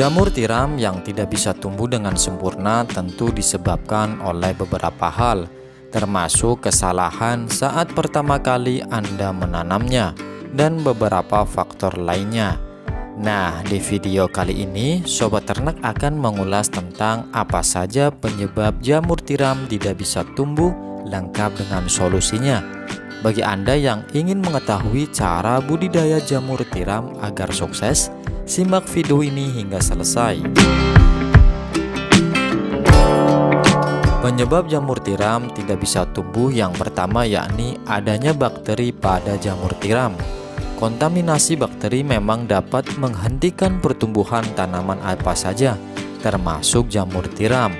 Jamur tiram yang tidak bisa tumbuh dengan sempurna tentu disebabkan oleh beberapa hal, termasuk kesalahan saat pertama kali Anda menanamnya dan beberapa faktor lainnya. Nah, di video kali ini Sobat Ternak akan mengulas tentang apa saja penyebab jamur tiram tidak bisa tumbuh, lengkap dengan solusinya. Bagi Anda yang ingin mengetahui cara budidaya jamur tiram agar sukses, simak video ini hingga selesai. Penyebab jamur tiram tidak bisa tumbuh yang pertama yakni adanya bakteri pada jamur tiram. Kontaminasi bakteri memang dapat menghentikan pertumbuhan tanaman apa saja, termasuk jamur tiram.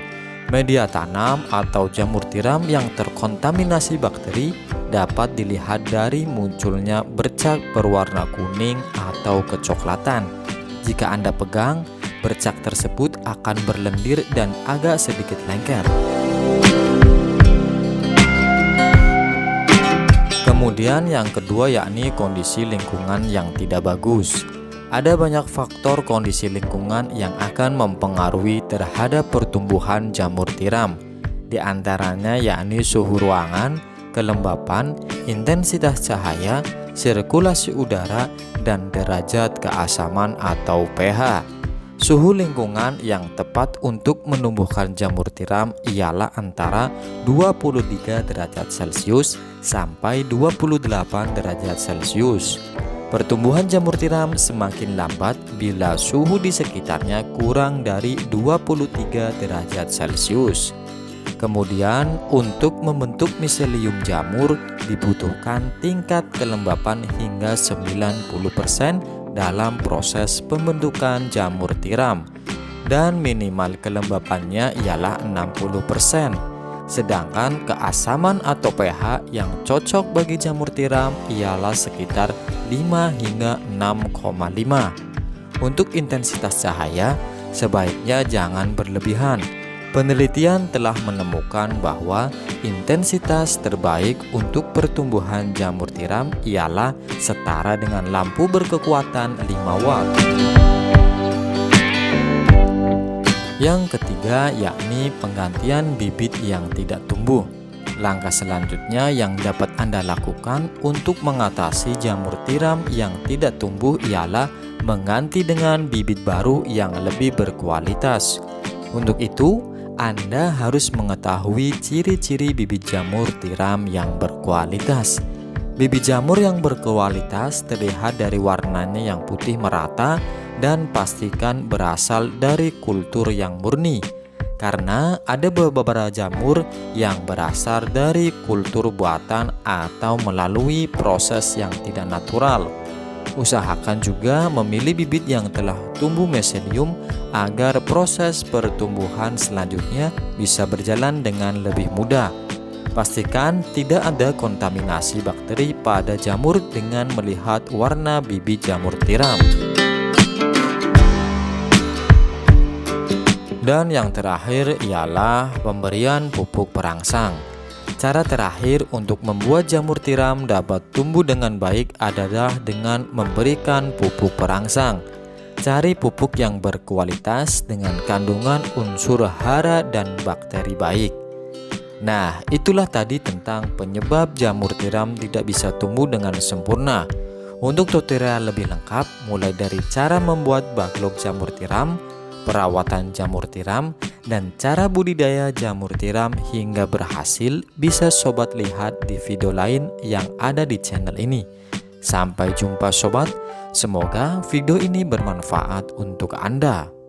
Media tanam atau jamur tiram yang terkontaminasi bakteri dapat dilihat dari munculnya bercak berwarna kuning atau kecoklatan. Jika Anda pegang, bercak tersebut akan berlendir dan agak sedikit lengket. Kemudian yang kedua yakni kondisi lingkungan yang tidak bagus. Ada banyak faktor kondisi lingkungan yang akan mempengaruhi terhadap pertumbuhan jamur tiram. Di antaranya yakni suhu ruangan, kelembapan, intensitas cahaya, sirkulasi udara, dan derajat keasaman atau pH. Suhu lingkungan yang tepat untuk menumbuhkan jamur tiram ialah antara 23 derajat Celcius sampai 28 derajat Celcius. Pertumbuhan jamur tiram semakin lambat bila suhu di sekitarnya kurang dari 23 derajat Celcius. Kemudian, untuk membentuk miselium jamur dibutuhkan tingkat kelembapan hingga 90% dalam proses pembentukan jamur tiram, dan minimal kelembapannya ialah 60%. Sedangkan keasaman atau pH yang cocok bagi jamur tiram ialah sekitar 5 hingga 6,5. Untuk intensitas cahaya, sebaiknya jangan berlebihan. Penelitian telah menemukan bahwa intensitas terbaik untuk pertumbuhan jamur tiram ialah setara dengan lampu berkekuatan 5 watt. Yang ketiga yakni penggantian bibit yang tidak tumbuh. Langkah selanjutnya yang dapat Anda lakukan untuk mengatasi jamur tiram yang tidak tumbuh ialah mengganti dengan bibit baru yang lebih berkualitas. Untuk itu, Anda harus mengetahui ciri-ciri bibit jamur tiram yang berkualitas. Bibit jamur yang berkualitas terlihat dari warnanya yang putih merata dan pastikan berasal dari kultur yang murni. Karena ada beberapa jamur yang berasal dari kultur buatan atau melalui proses yang tidak natural. Usahakan juga memilih bibit yang telah tumbuh miselium agar proses pertumbuhan selanjutnya bisa berjalan dengan lebih mudah. Pastikan tidak ada kontaminasi bakteri pada jamur dengan melihat warna bibit jamur tiram. Dan yang terakhir ialah pemberian pupuk perangsang. Cara terakhir untuk membuat jamur tiram dapat tumbuh dengan baik adalah dengan memberikan pupuk perangsang. Cari pupuk yang berkualitas dengan kandungan unsur hara dan bakteri baik. Nah, itulah tadi tentang penyebab jamur tiram tidak bisa tumbuh dengan sempurna. Untuk tutorial lebih lengkap, mulai dari cara membuat backlog jamur tiram, perawatan jamur tiram, dan cara budidaya jamur tiram hingga berhasil, bisa Sobat lihat di video lain yang ada di channel ini. Sampai jumpa Sobat, semoga video ini bermanfaat untuk Anda.